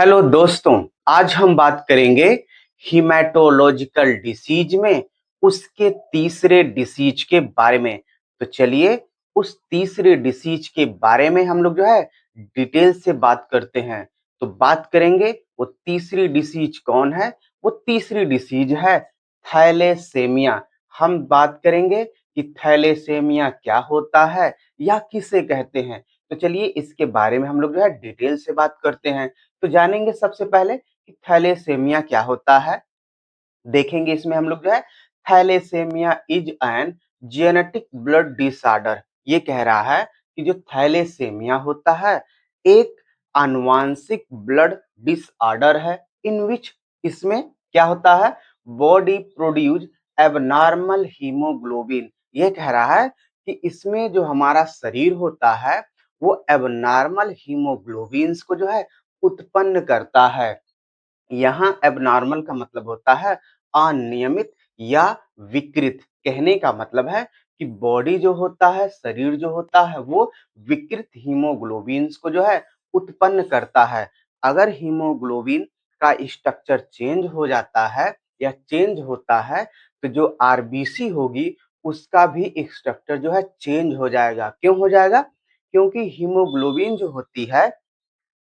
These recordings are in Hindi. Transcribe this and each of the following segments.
हेलो दोस्तों, आज हम बात करेंगे हीमेटोलॉजिकल डिसीज में उसके तीसरे डिसीज के बारे में। तो चलिए उस तीसरे डिसीज के बारे में हम लोग जो है डिटेल से बात करते हैं। तो बात करेंगे वो तीसरी डिसीज कौन है। वो तीसरी डिसीज है थैलेसेमिया। हम बात करेंगे कि थैलेसेमिया क्या होता है या किसे कहते हैं। तो चलिए इसके बारे में हम लोग जो है डिटेल से बात करते हैं। तो जानेंगे सबसे पहले कि थैलेसेमिया क्या होता है। देखेंगे इसमें हम लोग जो है thalassaemia is an genetic blood disorder. ये कह रहा है कि जो थैलेसेमिया होता है एक आनुवांशिक ब्लड डिसऑर्डर है इन विच इसमें क्या होता है बॉडी प्रोड्यूस एबनॉर्मल हीमोग्लोबिन। ये कह रहा है कि इसमें जो हमारा शरीर होता है वो एबनॉर्मल हीमोग्लोबिन्स को जो है उत्पन्न करता है। यहाँ एबनॉर्मल का मतलब होता है अनियमित या विकृत। कहने का मतलब है कि बॉडी जो होता है शरीर जो होता है वो विकृत हीमोग्लोबिन्स को जो है उत्पन्न करता है। अगर हीमोग्लोबिन का स्ट्रक्चर चेंज हो जाता है या चेंज होता है तो जो आरबीसी होगी उसका भी स्ट्रक्चर जो है चेंज हो जाएगा। क्यों हो जाएगा? क्योंकि हीमोग्लोबिन जो होती है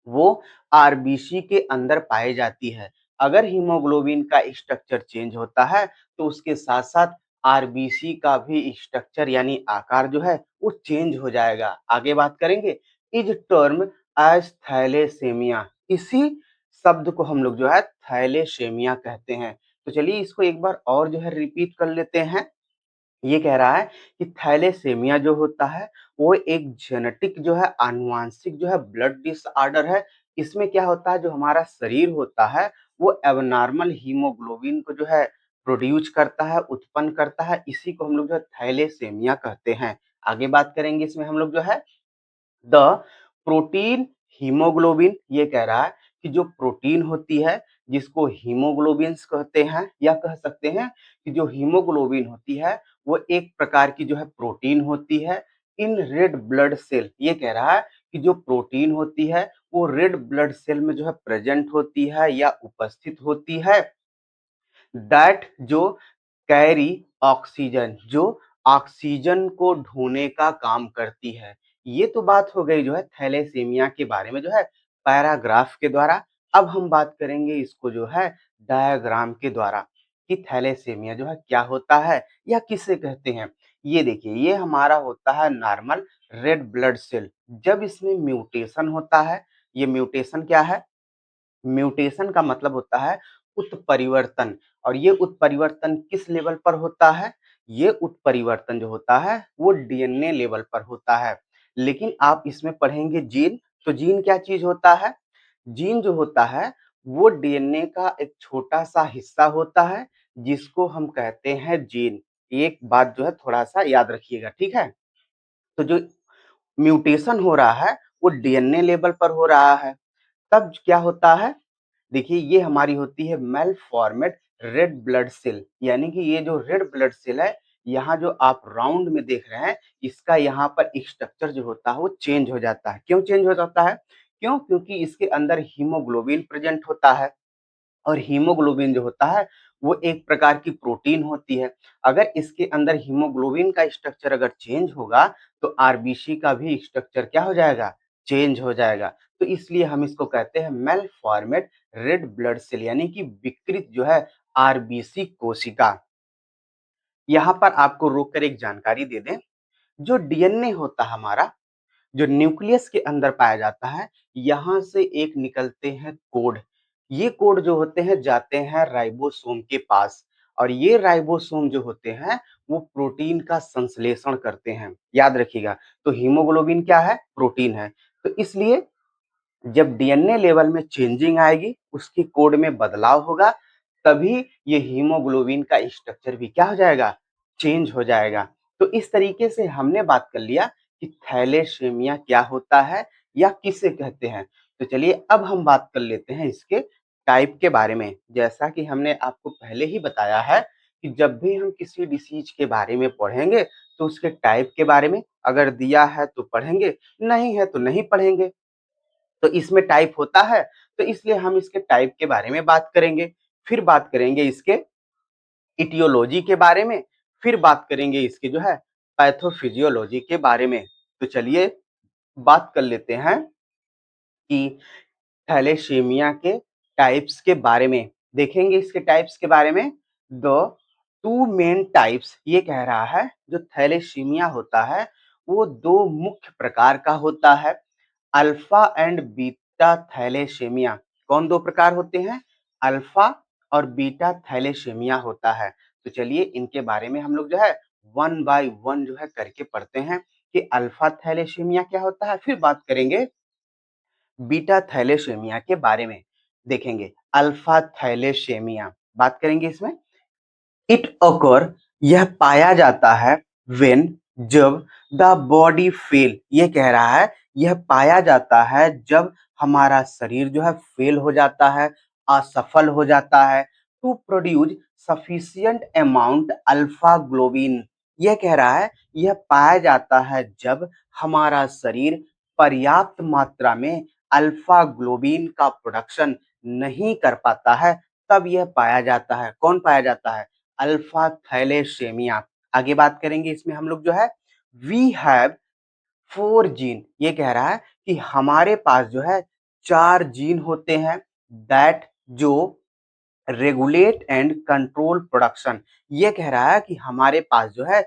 वो आरबीसी के अंदर पाई जाती है। अगर हीमोग्लोबिन का स्ट्रक्चर चेंज होता है तो उसके साथ-साथ आरबीसी का भी स्ट्रक्चर यानी आकार जो है वो चेंज हो जाएगा। आगे बात करेंगे इज टर्म एज थैलेसेमिया। इसी शब्द को हम लोग जो है थैलेसेमिया कहते हैं। तो चलिए इसको एक बार और जो है रिपीट कर लेते हैं। ये कह रहा है कि थैलेसेमिया जो होता है वो एक जेनेटिक जो है आनुवांशिक जो है ब्लड डिसऑर्डर है। इसमें क्या होता है जो हमारा शरीर होता है वो एबनॉर्मल हीमोग्लोबिन को जो है प्रोड्यूस करता है उत्पन्न करता है। इसी को हम लोग जो है थैलेसेमिया कहते हैं। आगे बात करेंगे इसमें हम लोग जो है द प्रोटीन हीमोग्लोबिन। ये कह रहा है कि जो प्रोटीन होती है जिसको हीमोग्लोबिन्स कहते हैं या कह सकते हैं कि जो हीमोग्लोबिन होती है वो एक प्रकार की जो है प्रोटीन होती है इन रेड ब्लड सेल। ये कह रहा है कि जो प्रोटीन होती है वो रेड ब्लड सेल में जो है प्रेजेंट होती है या उपस्थित होती है दैट जो कैरी ऑक्सीजन जो ऑक्सीजन को ढोने का काम करती है। ये तो बात हो गई जो है थैलेसीमिया के बारे में जो है पैराग्राफ के द्वारा। अब हम बात करेंगे इसको जो है डायग्राम के द्वारा कि थैलेसीमिया जो है क्या होता है या किसे कहते हैं। ये देखिए ये हमारा होता है नॉर्मल रेड ब्लड सेल। जब इसमें म्यूटेशन होता है, ये म्यूटेशन क्या है? म्यूटेशन का मतलब होता है उत्परिवर्तन। और ये उत्परिवर्तन किस लेवल पर होता है? ये उत्परिवर्तन जो होता है वो डीएनए लेवल पर होता है। लेकिन आप इसमें पढ़ेंगे जीन। तो जीन क्या चीज होता है? जीन जो होता है वो डीएनए का एक छोटा सा हिस्सा होता है जिसको हम कहते हैं जीन। एक बात जो है थोड़ा सा याद रखिएगा, ठीक है? तो जो म्यूटेशन हो रहा है वो डीएनए लेवल पर हो रहा है। तब क्या होता है? देखिए ये हमारी होती है मेलफॉर्मेट रेड ब्लड सेल। यानी कि ये जो रेड ब्लड सेल है यहाँ जो आप राउंड में देख रहे हैं इसका यहाँ पर स्ट्रक्चर जो होता है वो चेंज हो जाता है। क्यों चेंज हो जाता है? क्यों? क्योंकि इसके अंदर हीमोग्लोबिन प्रेजेंट होता है और हीमोग्लोबिन जो होता है वो एक प्रकार की प्रोटीन होती है। अगर इसके अंदर हीमोग्लोबिन का स्ट्रक्चर अगर चेंज होगा तो आरबीसी का भी स्ट्रक्चर क्या हो जाएगा? चेंज हो जाएगा। तो इसलिए हम इसको कहते हैं मेलफॉर्मेट रेड ब्लड सेल यानी कि विकृत जो है आरबीसी कोशिका। यहाँ पर आपको रोककर एक जानकारी दे दें, जो डीएनए होता है हमारा, जो न्यूक्लियस के अंदर पाया जाता है, यहाँ से एक निकलते हैं कोड। ये कोड जो होते हैं जाते हैं राइबोसोम के पास और ये राइबोसोम जो होते हैं वो प्रोटीन का संश्लेषण करते हैं। याद रखिएगा। तो हीमोग्लोबिन क्या है? प्रोटीन है। तो इसलिए जब डीएनए लेवल में चेंजिंग आएगी उसकी कोड में बदलाव होगा तभी ये हीमोग्लोबिन का स्ट्रक्चर भी क्या हो जाएगा? चेंज हो जाएगा। तो इस तरीके से हमने बात कर लिया कि थैलेसीमिया क्या होता है या किसे कहते हैं। तो चलिए अब हम बात कर लेते हैं इसके टाइप के बारे में। जैसा कि हमने आपको पहले ही बताया है कि जब भी हम किसी डिसीज के बारे में पढ़ेंगे तो उसके टाइप के बारे में अगर दिया है तो पढ़ेंगे, नहीं है तो नहीं पढ़ेंगे। तो इसमें टाइप होता है तो इसलिए हम इसके टाइप के बारे में बात करेंगे, फिर बात करेंगे इसके इटियोलॉजी के बारे में, फिर बात करेंगे इसके जो है पैथोफिजियोलॉजी के बारे में। तो चलिए बात कर लेते हैं कि थैलेसीमिया के टाइप्स के बारे में। देखेंगे इसके टाइप्स के बारे में। द टू मेन टाइप्स, ये कह रहा है जो थैलेसीमिया होता है वो दो मुख्य प्रकार का होता है, अल्फा एंड बीटा थैलेसीमिया। कौन दो प्रकार होते हैं? अल्फा और बीटा थैलेसीमिया होता है। तो चलिए इनके बारे में हम लोग जो है वन बाय वन जो है करके पढ़ते हैं कि अल्फा थैलेसीमिया क्या होता है, फिर बात करेंगे बीटा थैलेसीमिया के बारे में। देखेंगे अल्फा थैलेसीमिया, बात करेंगे इसमें। इट occur, यह पाया जाता है when, जब द बॉडी फेल, ये कह रहा है यह पाया जाता है जब हमारा शरीर जो है फेल हो जाता है, असफल हो जाता है to produce sufficient amount alpha globin. यह कह रहा है यह पाया जाता है जब हमारा शरीर पर्याप्त मात्रा में अल्फा ग्लोबिन का प्रोडक्शन नहीं कर पाता है, तब यह पाया जाता है। कौन पाया जाता है? Alpha thalassaemia. आगे बात करेंगे इसमें हम लोग जो है वी हैव फोर जीन, ये कह रहा है कि हमारे पास जो है चार जीन होते हैं दैट जो रेगुलेट एंड कंट्रोल प्रोडक्शन। ये कह रहा है कि हमारे पास जो है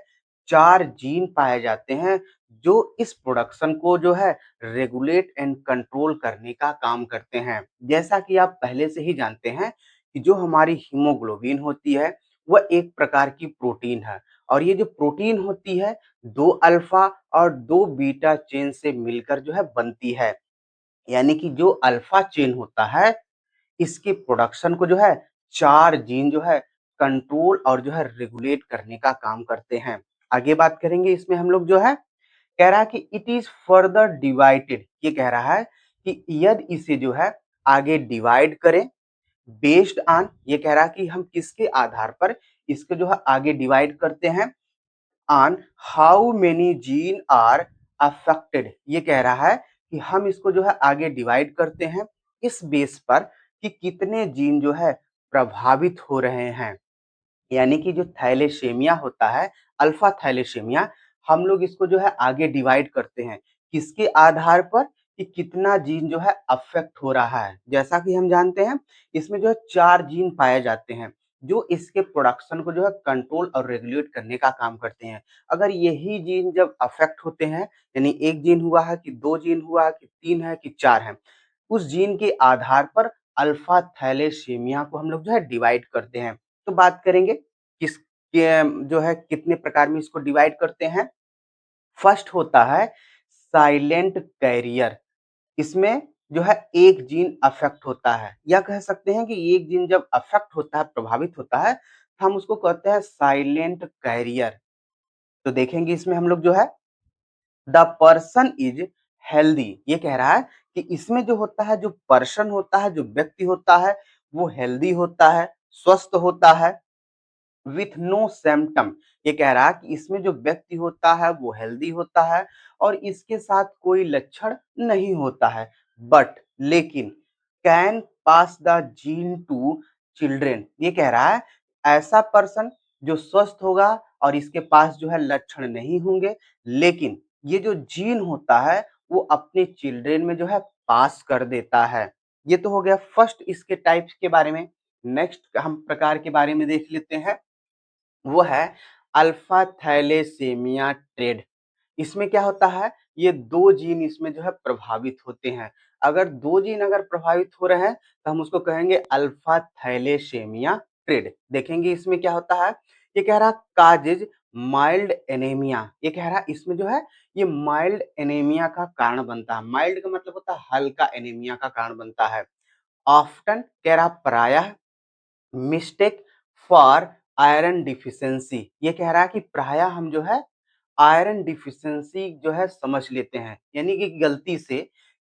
चार जीन पाए जाते हैं जो इस प्रोडक्शन को जो है रेगुलेट एंड कंट्रोल करने का काम करते हैं। जैसा कि आप पहले से ही जानते हैं कि जो हमारी हीमोग्लोबिन होती है वह एक प्रकार की प्रोटीन है, और ये जो प्रोटीन होती है दो अल्फा और दो बीटा चेन से मिलकर जो है बनती है। यानी कि जो अल्फा चेन होता है इसके प्रोडक्शन को जो है चार जीन जो है कंट्रोल और जो है रेगुलेट करने का काम करते हैं। आगे बात करेंगे इसमें हम लोग जो है कह रहा है कि इट इज फर्दर डिवाइडेड, ये कह रहा है कि यदि इसे जो है आगे डिवाइड करें बेस्ड ऑन, ये कह रहा है कि हम किसके आधार पर इसको जो है आगे डिवाइड करते हैं on how many gene are affected. ये कह रहा है कि हम इसको जो है आगे डिवाइड करते हैं इस बेस पर कि कितने जीन जो है प्रभावित हो रहे हैं। यानी कि जो थैलेसीमिया होता है, अल्फा थैलेसीमिया, हम लोग इसको जो है आगे डिवाइड करते हैं किसके आधार पर कि कितना जीन जो है अफेक्ट हो रहा है। जैसा कि हम जानते हैं इसमें जो है चार जीन पाए जाते हैं जो इसके प्रोडक्शन को जो है कंट्रोल और रेगुलेट करने का काम करते हैं। अगर यही जीन जब अफेक्ट होते हैं, यानी एक जीन हुआ है कि दो जीन हुआ है कि तीन है कि चार है, उस जीन के आधार पर अल्फा थैलेसीमिया को हम लोग जो है डिवाइड करते हैं। तो बात करेंगे किस जो है कितने प्रकार में इसको डिवाइड करते हैं। फर्स्ट होता है साइलेंट कैरियर। इसमें जो है एक जीन अफेक्ट होता है, या कह सकते हैं कि एक जीन जब अफेक्ट होता है, प्रभावित होता है, तो हम उसको कहते हैं साइलेंट कैरियर। तो देखेंगे इसमें हम लोग जो है द पर्सन इज हेल्दी, ये कह रहा है कि इसमें जो होता है, जो पर्सन होता है, जो व्यक्ति होता है वो हेल्दी होता है, स्वस्थ होता है विथ नो सिम्टम। ये कह रहा है कि इसमें जो व्यक्ति होता है वो हेल्दी होता है और इसके साथ कोई लक्षण नहीं होता है, बट लेकिन can pass the gene to children. ये कह रहा है ऐसा पर्सन जो स्वस्थ होगा और इसके पास जो है लक्षण नहीं होंगे, लेकिन ये जो जीन होता है वो अपने चिल्ड्रेन में जो है पास कर देता है। ये तो हो गया फर्स्ट इसके टाइप्स के बारे में। नेक्स्ट हम प्रकार के बारे में देख लेते हैं, वो है अल्फा थैलेसीमिया ट्रेड। इसमें क्या होता है, ये दो जीन इसमें जो है प्रभावित होते हैं। अगर दो जीन अगर प्रभावित हो रहे हैं तो हम उसको कहेंगे अल्फा थैलेसीमिया ट्रेड। देखेंगे इसमें क्या होता है, ये कह रहा काजेज माइल्ड एनीमिया। ये कह रहा इसमें जो है ये माइल्ड एनीमिया का कारण बनता है। माइल्ड का मतलब होता है हल्का, एनीमिया का कारण बनता है। ऑफ्टन कह रहा प्रायः मिस्टेक फॉर आयरन डिफिशिएंसी। ये कह रहा है कि प्रायः हम जो है आयरन डिफिशिएंसी जो है समझ लेते हैं, यानी कि गलती से,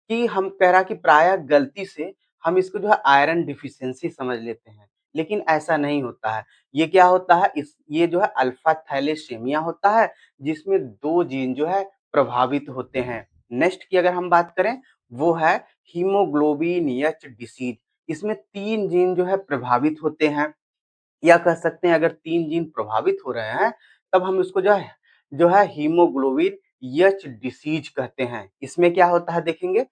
कि हम कह रहा है कि प्रायः गलती से हम इसको जो है आयरन डिफिशिएंसी समझ लेते हैं, लेकिन ऐसा नहीं होता है। ये क्या होता है, इस ये जो है अल्फा थैलेसीमिया होता है जिसमें दो जीन जो है प्रभावित होते हैं। नेक्स्ट की अगर हम बात करें वो है हीमोग्लोबिन एच डिसीज। इसमें 3 जीन जो है प्रभावित होते हैं, या कह सकते हैं अगर 3 जीन प्रभावित हो रहे हैं तब हम उसको जो है हीमोग्लोबिन एच डिसीज कहते हैं। इसमें क्या होता है देखेंगे,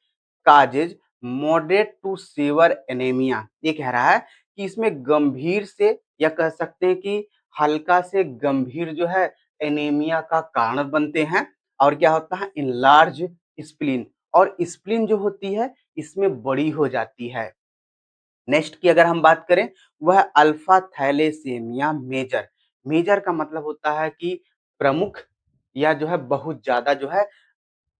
causes moderate to severe anaemia. ये कह रहा है कि इसमें गंभीर से या कह सकते हैं कि हल्का से गंभीर जो है एनीमिया का कारण बनते हैं। और क्या होता है, इनलार्ज स्प्लीन, और स्प्लीन जो होती है इसमें बड़ी हो जाती है। नेक्स्ट की अगर हम बात करें, वह अल्फा थैलेसीमिया मेजर। मेजर का मतलब होता है कि प्रमुख, या जो है बहुत ज्यादा जो है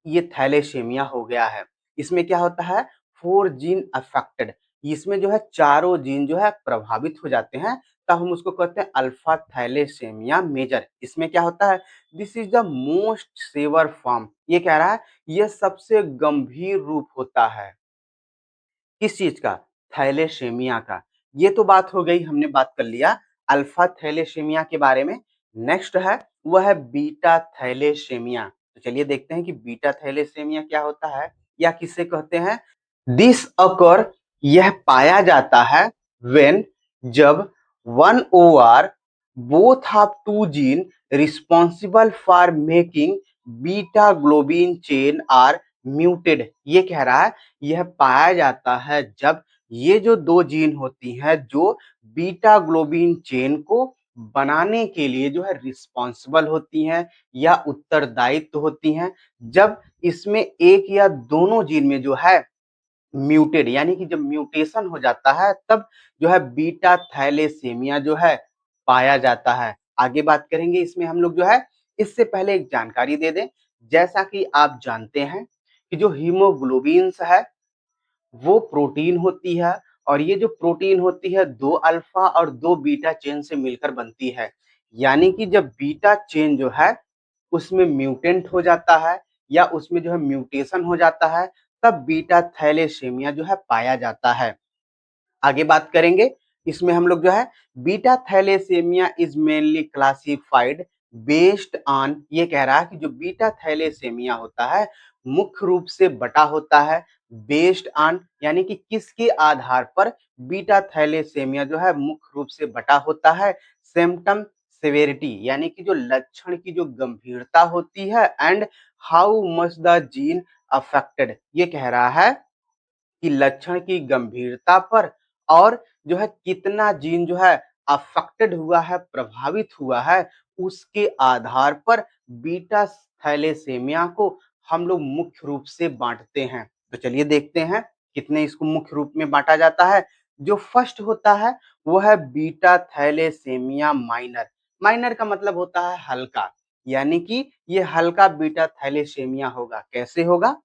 ये थैलेसीमिया हो गया है। इसमें क्या होता है, 4 जीन अफेक्टेड, इसमें जो है चारों जीन जो है प्रभावित हो जाते हैं, तब हम उसको कहते हैं अल्फा थैलेसीमिया मेजर। इसमें क्या होता है, this is the most severe form. ये कह रहा है यह सबसे गंभीर रूप होता है किस चीज का, थैलेसीमिया का। ये तो बात हो गई, हमने बात कर लिया अल्फा थैलेसीमिया के बारे में। नेक्स्ट है वह है बीटा थैलेसीमिया। तो चलिए देखते हैं कि बीटा थैलेसीमिया क्या होता है या किसे कहते हैं। दिस अकर, यह पाया जाता है व्हेन, जब one or both of two gene responsible for making beta globin chain are muted. ये कह रहा है यह पाया जाता है जब ये जो 2 जीन होती हैं जो बीटा ग्लोबिन चेन को बनाने के लिए जो है रिस्पॉन्सिबल होती हैं या उत्तरदायित्व होती हैं, जब इसमें एक या दोनों जीन में जो है म्यूटेड, यानी कि जब म्यूटेशन हो जाता है तब जो है बीटा थैलेसीमिया जो है पाया जाता है। आगे बात करेंगे इसमें हम लोग जो है। इससे पहले एक जानकारी दे दें, जैसा कि आप जानते हैं कि जो हीमोग्लोबिन्स है वो प्रोटीन होती है, और ये जो प्रोटीन होती है 2 अल्फा और 2 बीटा चेन से मिलकर बनती है। यानी कि जब बीटा चेन जो है उसमें म्यूटेंट हो जाता है या उसमें जो है म्यूटेशन हो जाता है, तब बीटा थैलेसीमिया जो है पाया जाता है। आगे बात करेंगे इसमें हम लोग जो है। Beta thalassaemia is mainly classified based on, ये कह रहा है कि जो बीटा थैलेसीमिया होता है मुख्य रूप से बटा होता है बेस्ड ऑन, यानी कि किसके आधार पर बीटा थैलेसीमिया जो है मुख्य रूप से बटा होता है, सिम्टम सेवेरिटी, यानी कि जो लक्षण की जो गंभीरता होती है, and how much the gene affected. ये कह रहा है कि लक्षण की गंभीरता पर, और जो है कितना जीन जो है अफेक्टेड हुआ है, प्रभावित हुआ है, उसके आधार पर बीटा थैलेसीमिया को हम लोग मुख्य रूप से बांटते हैं। तो चलिए देखते हैं कितने इसको मुख्य रूप में बांटा जाता है। जो फर्स्ट होता है वो है बीटा थैलेसीमिया माइनर। माइनर का मतलब होता है हल्का, यानी कि ये हल्का बीटा थैलेसीमिया होगा। कैसे होगा,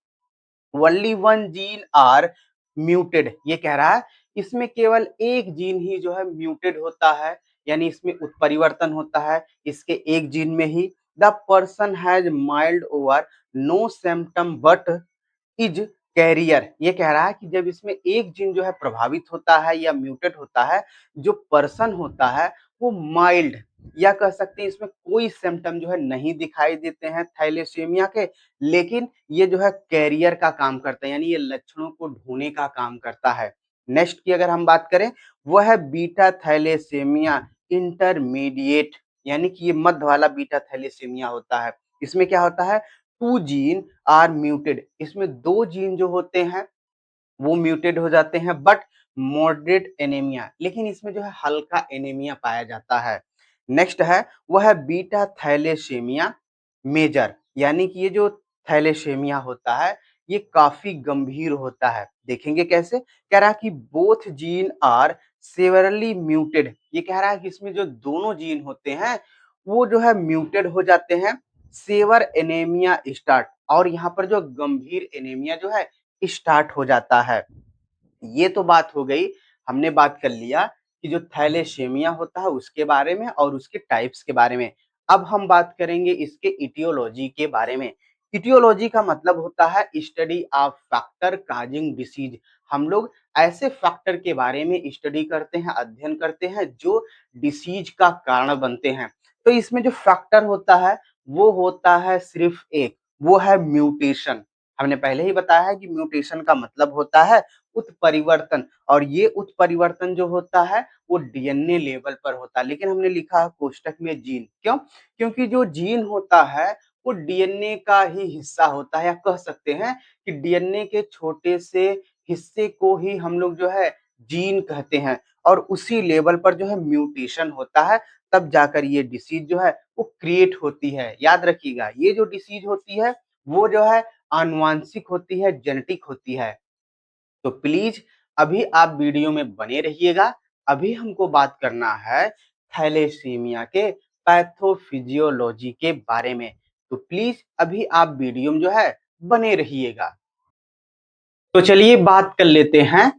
only one gene are muted. ये कह रहा है इसमें केवल एक जीन ही जो है म्यूटेड होता है, यानी इसमें उत्परिवर्तन होता है इसके एक जीन में ही। The person has mild over no symptom but is carrier. ये कह रहा है कि जब इसमें एक जीन जो है प्रभावित होता है या म्यूटेट होता है, जो पर्सन होता है वो माइल्ड, या कह सकते हैं इसमें कोई सिम्टम जो है नहीं दिखाई देते हैं थैलेसीमिया के, लेकिन ये जो है कैरियर का काम करता है, यानी ये लक्षणों को ढोने का काम करता है। नेक्स्ट की अगर हम बात करें, वह है बीटा थैलेसीमिया इंटरमीडिएट, यानी कि ये मध्य वाला बीटा थैलेसीमिया होता है। इसमें क्या होता है, 2 जीन आर म्यूटेड, इसमें 2 जीन जो होते हैं वो म्यूटेड हो जाते हैं, बट मॉडरेट एनीमिया, लेकिन इसमें जो है हल्का एनीमिया पाया जाता है। नेक्स्ट है वह है बीटा थैलेसीमिया मेजर, यानी कि ये जो थैलेसीमिया होता है ये काफी गंभीर होता है। देखेंगे कैसे, कह रहा है कि both gene are severely muted. ये कह रहा है कि इसमें जो दोनों जीन होते हैं वो जो है म्यूटेड हो जाते हैं, सेवर एनीमिया स्टार्ट, और यहाँ पर जो गंभीर एनीमिया जो है स्टार्ट हो जाता है। ये तो बात हो गई, हमने बात कर लिया कि जो थैलेसीमिया होता है उसके बारे में और उसके टाइप्स के बारे में। अब हम बात करेंगे इसके इटियोलॉजी के बारे में। इटियोलॉजी का मतलब होता है study of factor causing disease. हम लोग ऐसे फैक्टर के बारे में स्टडी करते हैं, अध्ययन करते हैं जो डिसीज का कारण बनते हैं। तो इसमें जो फैक्टर होता है वो होता है सिर्फ एक, वो है म्यूटेशन। हमने पहले ही बताया है कि म्यूटेशन का मतलब होता है उत्परिवर्तन, और ये उत्परिवर्तन जो होता है वो डीएनए लेवल पर होता है, लेकिन हमने लिखा है कोष्टक में जीन। क्यों? क्योंकि जो जीन होता है वो डीएनए का ही हिस्सा होता है, या कह सकते हैं कि डीएनए के छोटे से हिस्से को ही हम लोग जो है जीन कहते हैं, और उसी लेवल पर जो है म्यूटेशन होता है, तब जाकर ये डिसीज जो है वो क्रिएट होती है। याद रखिएगा, ये जो डिसीज होती है वो जो है आनुवांशिक होती है, जेनेटिक होती है। तो प्लीज अभी आप वीडियो में बने रहिएगा। अभी हमको बात करना है थैलेसीमिया के पैथोफिजियोलॉजी के बारे में। तो प्लीज अभी आप वीडियो में जो है बने रहिएगा। तो चलिए बात कर लेते हैं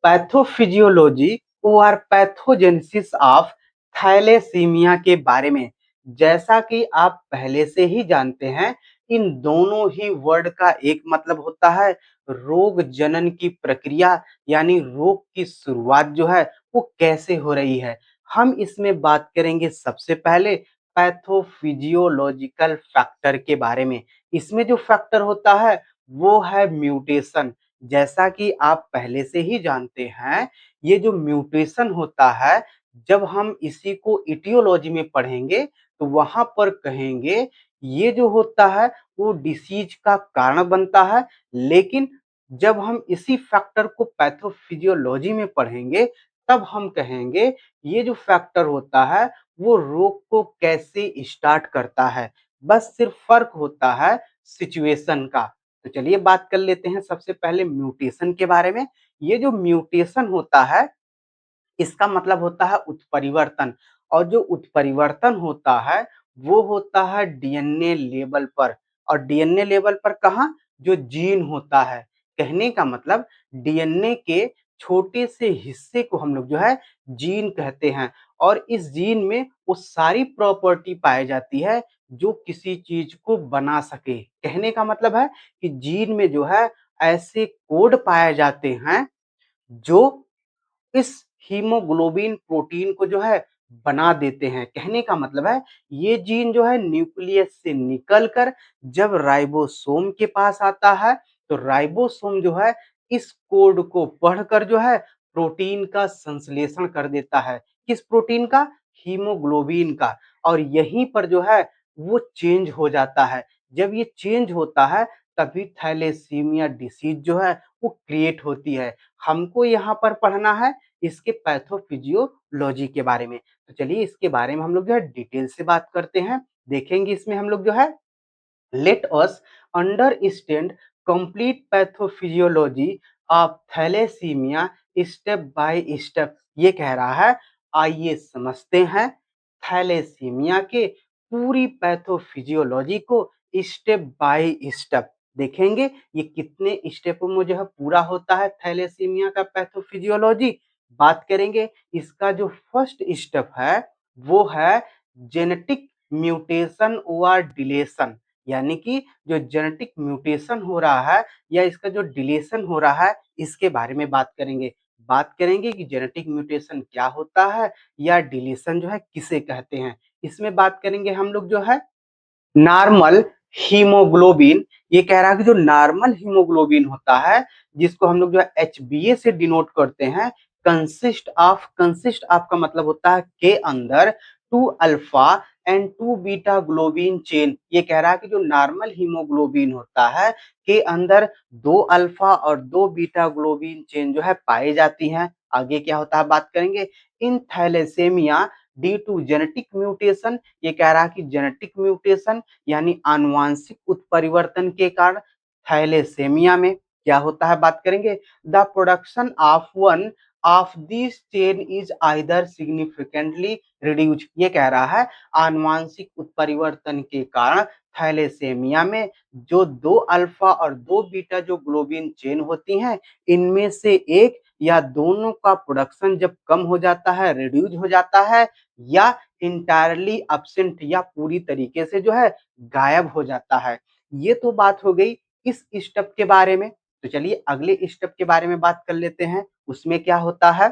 पैथोफिजियोलॉजी और पैथोजेनेसिस ऑफ थैलेसीमिया के बारे में। जैसा कि आप पहले से ही जानते हैं, इन दोनों ही वर्ड का एक मतलब होता है रोग जनन की प्रक्रिया, यानी रोग की शुरुआत जो है वो कैसे हो रही है। हम इसमें बात करेंगे सबसे पहले पैथोफिजियोलॉजिकल फैक्टर के बारे में। इसमें जो फैक्टर होता है वो है म्यूटेशन। जैसा कि आप पहले से ही जानते हैं, ये जो म्यूटेशन होता है, जब हम इसी को इटियोलॉजी में पढ़ेंगे तो वहां पर कहेंगे ये जो होता है वो डिसीज का कारण बनता है। लेकिन जब हम इसी फैक्टर को पैथोफिजियोलॉजी में पढ़ेंगे तब हम कहेंगे ये जो फैक्टर होता है वो रोग को कैसे स्टार्ट करता है। बस सिर्फ फर्क होता है सिचुएशन का। तो चलिए बात कर लेते हैं सबसे पहले म्यूटेशन के बारे में। ये जो म्यूटेशन होता है इसका मतलब होता है उत्परिवर्तन, और जो उत्परिवर्तन होता है वो होता है डीएनए लेवल पर। और डीएनए लेवल पर कहाँ? जो जीन होता है। कहने का मतलब डीएनए के छोटे से हिस्से को हम लोग जो है जीन कहते हैं, और इस जीन में वो सारी प्रॉपर्टी पाई जाती है जो किसी चीज को बना सके। कहने का मतलब है कि जीन में जो है ऐसे कोड पाए जाते हैं जो इस हीमोग्लोबिन प्रोटीन को जो है बना देते हैं। कहने का मतलब है ये जीन जो है न्यूक्लियस से निकलकर जब राइबोसोम के पास आता है तो राइबोसोम जो है इस कोड को पढ़कर जो है प्रोटीन का संश्लेषण कर देता है। किस प्रोटीन का? हीमोग्लोबिन का। और यहीं पर जो है वो चेंज हो जाता है। जब ये चेंज होता है तभी थैलेसीमिया डिसीज जो है वो क्रिएट होती है। हमको यहाँ पर पढ़ना है इसके पैथोफिजियोलॉजी के बारे में। तो चलिए इसके बारे में हम लोग जो है डिटेल से बात करते हैं। देखेंगे इसमें हम लोग जो है let us understand complete pathophysiology of thalassemia step by step। ये कह रहा है आइए समझते हैं थैलेसीमिया के पूरी पैथोफिजियोलॉजी को स्टेप बाय स्टेप। देखेंगे ये कितने स्टेपों में जो है पूरा होता है थैलेसीमिया का पैथोफिजियोलॉजी। बात करेंगे इसका जो फर्स्ट स्टेप है वो है जेनेटिक म्यूटेशन और डिलेशन, यानी कि जो जेनेटिक म्यूटेशन हो रहा है या इसका जो डिलेशन हो रहा है इसके बारे में बात करेंगे। बात करेंगे कि जेनेटिक म्यूटेशन क्या होता है या डिलीशन जो है किसे कहते हैं। इसमें बात करेंगे हम लोग जो है नॉर्मल हीमोग्लोबिन। ये कह रहा है कि जो नॉर्मल हीमोग्लोबिन होता है जिसको हम लोग जो है एचबीए से डिनोट करते हैं, कंसिस्ट ऑफ का मतलब होता है के अंदर two alpha and two beta globin chain. ये कह रहा है कि जो नॉर्मल हीमोग्लोबिन होता है के अंदर दो अल्फा और दो बीटा ग्लोबिन चेन जो है पाई जाती हैं। आगे क्या होता है बात करेंगे। In thalassemia due to genetic mutation, ये कह रहा है कि जेनेटिक म्यूटेशन यानी आनुवांशिक उत्परिवर्तन के कारण थैलेसेमिया में क्या होता है बात करेंगे। The production of one of this chain is either significantly reduce. ये कह रहा है आनुवांशिक उत्परिवर्तन के कारण थैलेसेमिया में जो दो अल्फा और दो बीटा जो ग्लोबिन चेन होती हैं इनमें से एक या दोनों का प्रोडक्शन जब कम हो जाता है, रिड्यूस हो जाता है, या इंटायरली अब्सेंट या पूरी तरीके से जो है गायब हो जाता है। ये तो बात हो गई इस स्टेप के बारे में। तो चलिए अगले स्टेप के बारे में बात कर लेते हैं। उसमें क्या होता है,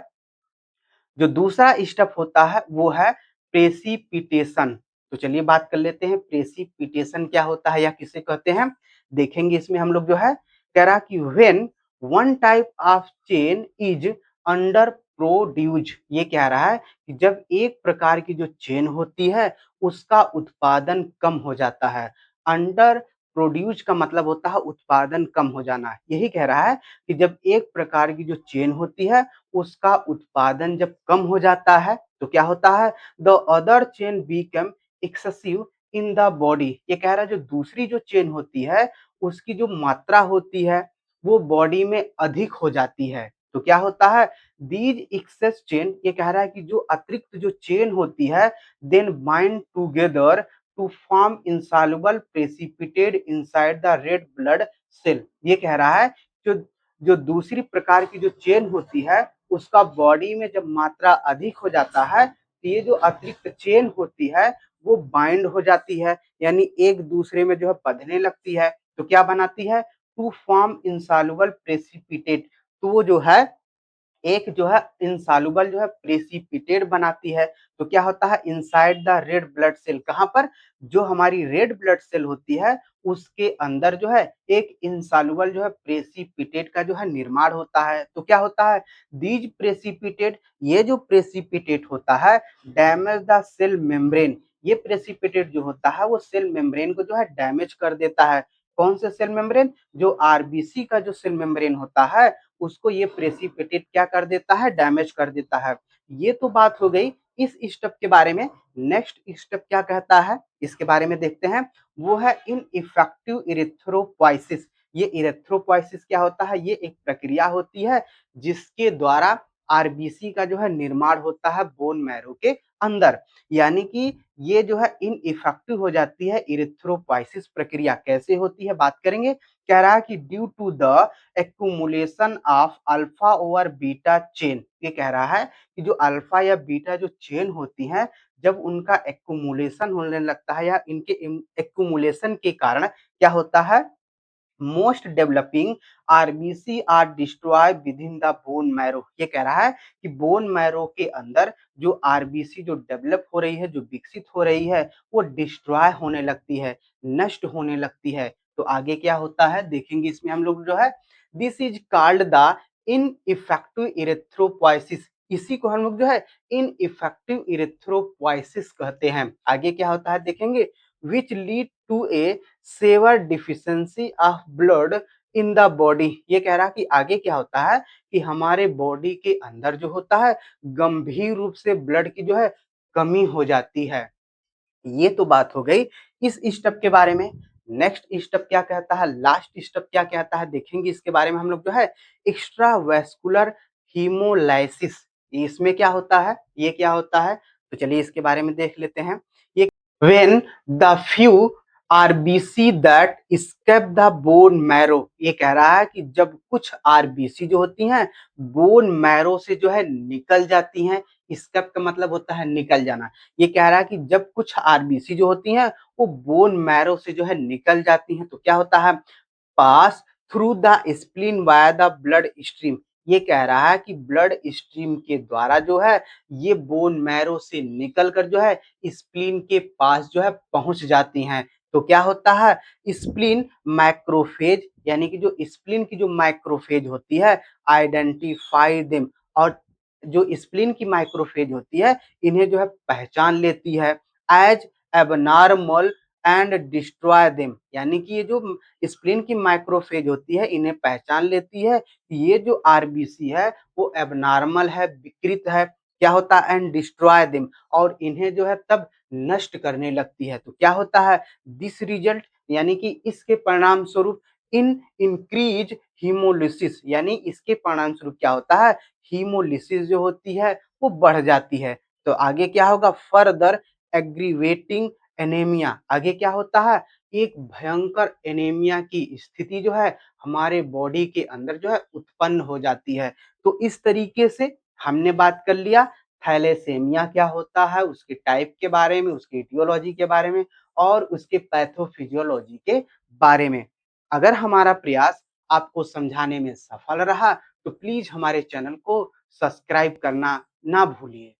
जो दूसरा स्टेप होता है वो है प्रेसिपिटेशन। तो चलिए बात कर लेते हैं प्रेसिपिटेशन क्या होता है या किसे कहते हैं। देखेंगे इसमें हम लोग जो है कह रहा कि when one type of chain is under produce, ये कह रहा है कि जब एक प्रकार की जो चेन होती है उसका उत्पादन कम हो जाता है। अंडर प्रोड्यूस का मतलब होता है उत्पादन कम हो जाना। यही कह रहा है कि जब एक प्रकार की जो चेन होती है उसका उत्पादन जब कम हो जाता है तो क्या होता है, the other chain become excessive in the body. ये कह रहा है जो दूसरी जो चेन होती है उसकी जो मात्रा होती है वो बॉडी में अधिक हो जाती है। तो क्या होता है, दीज एक्सेस चेन, ये कह रहा है कि जो अतिरिक्त जो चेन होती है then bind together to form insoluble precipitate inside the red blood cell. ये कह रहा है जो जो दूसरी प्रकार की जो चेन होती है उसका बॉडी में जब मात्रा अधिक हो जाता है तो ये जो अतिरिक्त चेन होती है वो बाइंड हो जाती है, यानी एक दूसरे में जो है बंधने लगती है। तो क्या बनाती है, टू फॉर्म इंसॉल्युबल प्रेसिपिटेट। तो वो जो है एक जो है इंसॉल्युबल जो है प्रेसिपिटेट बनाती है। तो क्या होता है, inside the red blood cell, कहाँ पर, जो हमारी रेड ब्लड सेल होती है उसके अंदर जो है एक इंसॉल्युबल जो है प्रेसिपिटेट का जो है निर्माण होता है। तो क्या होता है, दीज प्रेसिपिटेट, ये जो प्रेसिपिटेट होता है डैमेज द सेल मेम्ब्रेन। ये प्रेसिपिटेट जो होता है वो सेल मेम्ब्रेन को जो है डैमेज कर देता है। कौन से सेल मेम्ब्रेन, जो आरबीसी का जो सेल मेम्ब्रेन होता है उसको ये प्रेसिपिटेट क्या कर देता है, डैमेज कर देता है। ये तो बात हो गई इस स्टेप के बारे में। नेक्स्ट स्टेप क्या कहता है इसके बारे में देखते हैं, वो है इन इफेक्टिव इरेथ्रोपोइसिस। ये इरेथ्रोपोइसिस क्या होता है, ये एक प्रक्रिया होती है जिसके द्वारा आरबीसी का जो है निर्माण होता है बोन मैरो के अंदर। यानी कि ये जो है इन इफेक्टिव हो जाती है इरेथ्रोपोइसिस प्रक्रिया। कैसे होती है बात करेंगे। कह रहा है कि due to the accumulation of alpha over beta chain. ये कह रहा है कि जो अल्फा या बीटा जो चेन होती हैं जब उनका एक्यूमुलेशन होने लगता है या इनके एक्यूमुलेशन के कारण क्या होता है, most developing RBC are destroy within the bone marrow. ये कह रहा है कि बोन मैरो के अंदर जो आरबीसी जो डेवलप हो रही है, जो विकसित हो रही है, वो डिस्ट्रॉय होने लगती है, नष्ट होने लगती है। तो आगे क्या होता है देखेंगे इसमें हम लोग जो है, this is called the in effective erythropoiesis. इसी को हम लोग जो है इन इफेक्टिव इरेथ्रोपोइसिस कहते हैं। आगे क्या होता है देखेंगे, which lead to a severe deficiency of blood in the body. ये कह रहा कि आगे क्या होता है कि हमारे बॉडी के अंदर जो होता है गंभीर रूप से ब्लड की जो है कमी हो जाती है। ये तो बात हो गई इस स्टेप के बारे में। नेक्स्ट स्टेप क्या कहता है, लास्ट स्टेप क्या कहता है देखेंगे इसके बारे में हम लोग जो है, एक्स्ट्रा वेस्कुलर हीमोलाइसिस। इसमें क्या होता है, ये क्या होता है, तो चलिए इसके बारे में देख लेते हैं। ये when the few RBC that escape the bone marrow। ये कह रहा है कि जब कुछ आरबीसी जो होती हैं बोन मैरो से जो है निकल जाती हैं। escape का मतलब होता है निकल जाना। ये कह रहा है कि जब कुछ आरबीसी जो होती हैं वो बोन मैरो से जो है निकल जाती हैं तो क्या होता है, pass through the spleen via the blood stream. ये कह रहा है कि ब्लड स्ट्रीम के द्वारा जो है ये बोन मैरो से निकल कर जो है स्प्लीन के पास जो है पहुंच जाती हैं। तो क्या होता है, स्प्लीन माइक्रोफेज, यानी कि जो स्प्लीन की जो माइक्रोफेज होती है आइडेंटिफाई देम, और जो स्प्लीन की माइक्रोफेज होती है इन्हें जो है पहचान लेती है as abnormal and destroy them. यानी कि ये जो स्प्लीन की माइक्रोफेज होती है इन्हें पहचान लेती है कि ये जो आरबीसी है वो एबनॉर्मल है, विकृत है, क्या होता है, एंड डिस्ट्रॉय देम, और इन्हें जो है तब नष्ट करने लगती है। तो क्या होता है, दिस रिजल्ट, यानी कि इसके परिणाम स्वरूप इन इंक्रीज हीमोलिसिस, यानी इसके परिणाम स्वरूप क्या होता है, हीमोलिसिस जो होती है वो बढ़ जाती है। तो आगे क्या होगा, फर्दर एग्रीवेटिंग एनीमिया। आगे क्या होता है, एक भयंकर एनीमिया की स्थिति जो है हमारे बॉडी के अंदर जो है उत्पन्न हो जाती है। तो इस तरीके से हमने बात कर लिया थैलेसेमिया क्या होता है, उसके टाइप के बारे में, उसकी इटियोलॉजी के बारे में और उसके पैथोफिजियोलॉजी के बारे में। अगर हमारा प्रयास आपको समझाने में सफल रहा तो प्लीज हमारे चैनल को सब्सक्राइब करना ना भूलिए।